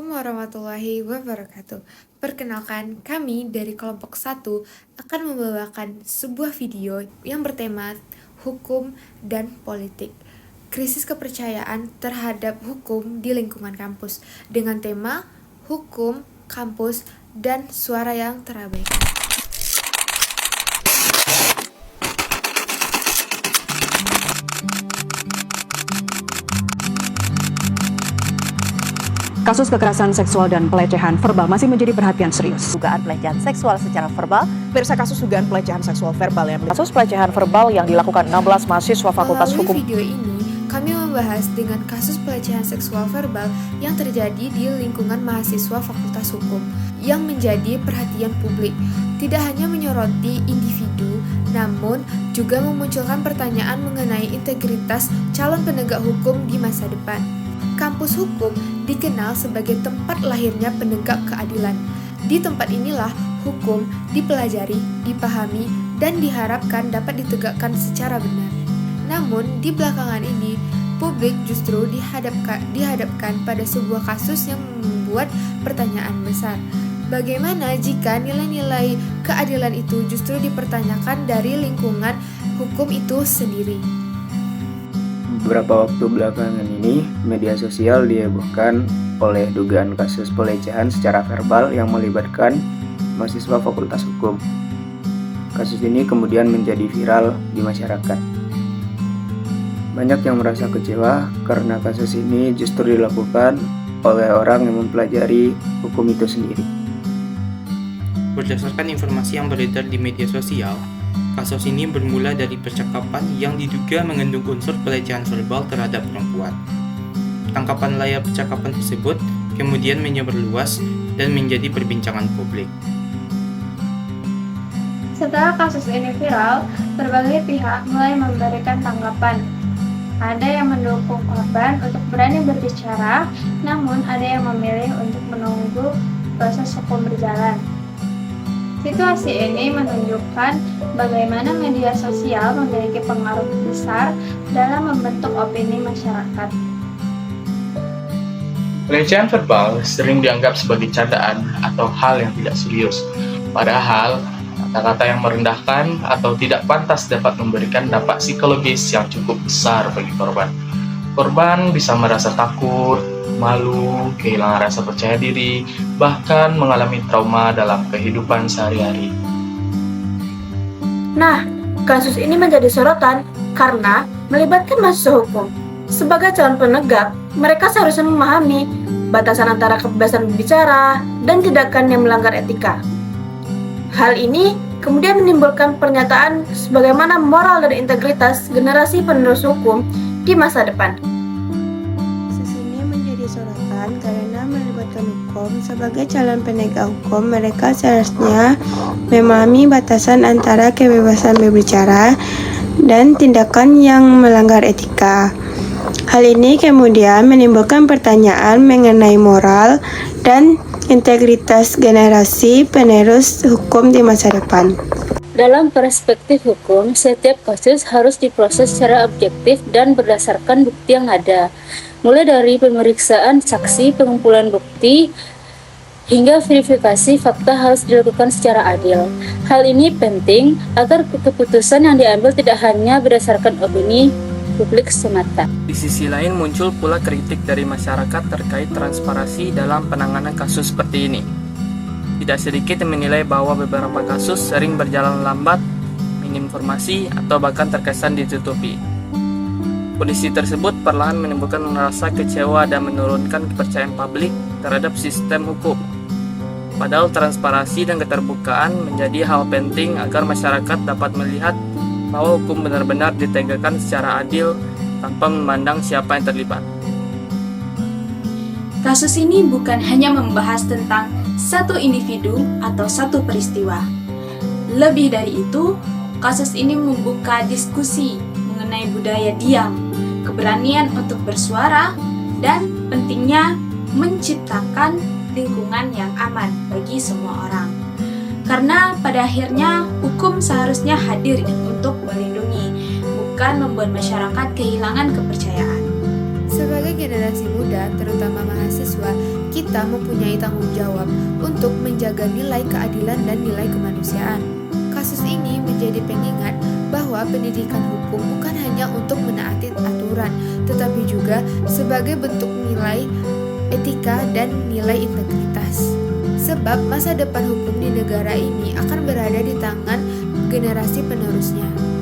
Assalamualaikum warahmatullahi wabarakatuh. Perkenalkan, kami dari kelompok 1 akan membawakan sebuah video yang bertema hukum dan politik. Krisis kepercayaan terhadap hukum di lingkungan kampus dengan tema hukum, kampus, dan suara yang terabaikan. Kasus kekerasan seksual dan pelecehan verbal masih menjadi perhatian serius. Dugaan pelecehan seksual secara verbal. Pemirsa, kasus dugaan pelecehan seksual verbal Kasus pelecehan verbal yang dilakukan 16 mahasiswa Fakultas Hukum. Melalui video ini, kami membahas dengan kasus pelecehan seksual verbal yang terjadi di lingkungan mahasiswa Fakultas Hukum yang menjadi perhatian publik. Tidak hanya menyoroti individu, namun juga memunculkan pertanyaan mengenai integritas calon penegak hukum di masa depan. Kampus hukum dikenal sebagai tempat lahirnya penegak keadilan. Di tempat inilah hukum dipelajari, dipahami, dan diharapkan dapat ditegakkan secara benar. Namun, di belakangan ini, publik justru dihadapkan pada sebuah kasus yang membuat pertanyaan besar. Bagaimana jika nilai-nilai keadilan itu justru dipertanyakan dari lingkungan hukum itu sendiri? Beberapa waktu belakangan ini, media sosial dihebohkan oleh dugaan kasus pelecehan secara verbal yang melibatkan mahasiswa Fakultas Hukum. Kasus ini kemudian menjadi viral di masyarakat. Banyak yang merasa kecewa karena kasus ini justru dilakukan oleh orang yang mempelajari hukum itu sendiri. Berdasarkan informasi yang beredar di media sosial, kasus ini bermula dari percakapan yang diduga mengandung unsur pelecehan verbal terhadap perempuan. Tangkapan layar percakapan tersebut kemudian menyebar luas dan menjadi perbincangan publik. Setelah kasus ini viral, berbagai pihak mulai memberikan tanggapan. Ada yang mendukung korban untuk berani berbicara, namun ada yang memilih untuk menunggu proses hukum berjalan. Situasi ini menunjukkan bagaimana media sosial memiliki pengaruh besar dalam membentuk opini masyarakat. Pelecehan verbal sering dianggap sebagai candaan atau hal yang tidak serius. Padahal, kata-kata yang merendahkan atau tidak pantas dapat memberikan dampak psikologis yang cukup besar bagi korban. Korban bisa merasa takut, malu, kehilangan rasa percaya diri, bahkan mengalami trauma dalam kehidupan sehari-hari. Nah, kasus ini menjadi sorotan karena melibatkan mahasiswa hukum. Sebagai calon penegak, mereka seharusnya memahami batasan antara kebebasan berbicara dan tindakan yang melanggar etika. Hal ini kemudian menimbulkan pernyataan sebagaimana moral dan integritas generasi penerus hukum di masa depan. Kasus ini menjadi sorotan karena melibatkan hukum. Sebagai calon penegak hukum, mereka seharusnya memahami batasan antara kebebasan berbicara dan tindakan yang melanggar etika. Hal ini kemudian menimbulkan pertanyaan mengenai moral dan integritas generasi penerus hukum di masa depan. Dalam perspektif hukum, setiap kasus harus diproses secara objektif dan berdasarkan bukti yang ada. Mulai dari pemeriksaan saksi, pengumpulan bukti, hingga verifikasi fakta harus dilakukan secara adil. Hal ini penting agar keputusan yang diambil tidak hanya berdasarkan opini publik semata. Di sisi lain muncul pula kritik dari masyarakat terkait transparansi dalam penanganan kasus seperti ini. Tidak sedikit yang menilai bahwa beberapa kasus sering berjalan lambat, minim informasi, atau bahkan terkesan ditutupi. Kondisi tersebut perlahan menimbulkan rasa kecewa dan menurunkan kepercayaan publik terhadap sistem hukum. Padahal transparansi dan keterbukaan menjadi hal penting agar masyarakat dapat melihat bahwa hukum benar-benar ditegakkan secara adil tanpa memandang siapa yang terlibat. Kasus ini bukan hanya membahas tentang satu individu atau satu peristiwa. Lebih dari itu, kasus ini membuka diskusi mengenai budaya diam, keberanian untuk bersuara, dan pentingnya menciptakan lingkungan yang aman bagi semua orang. Karena pada akhirnya hukum seharusnya hadir untuk melindungi, bukan membuat masyarakat kehilangan kepercayaan. Sebagai generasi muda, terutama mahasiswa, kita kita mempunyai tanggung jawab untuk menjaga nilai keadilan dan nilai kemanusiaan. Kasus ini menjadi pengingat bahwa pendidikan hukum bukan hanya untuk menaati aturan, tetapi juga sebagai bentuk nilai etika dan nilai integritas. Sebab masa depan hukum di negara ini akan berada di tangan generasi penerusnya.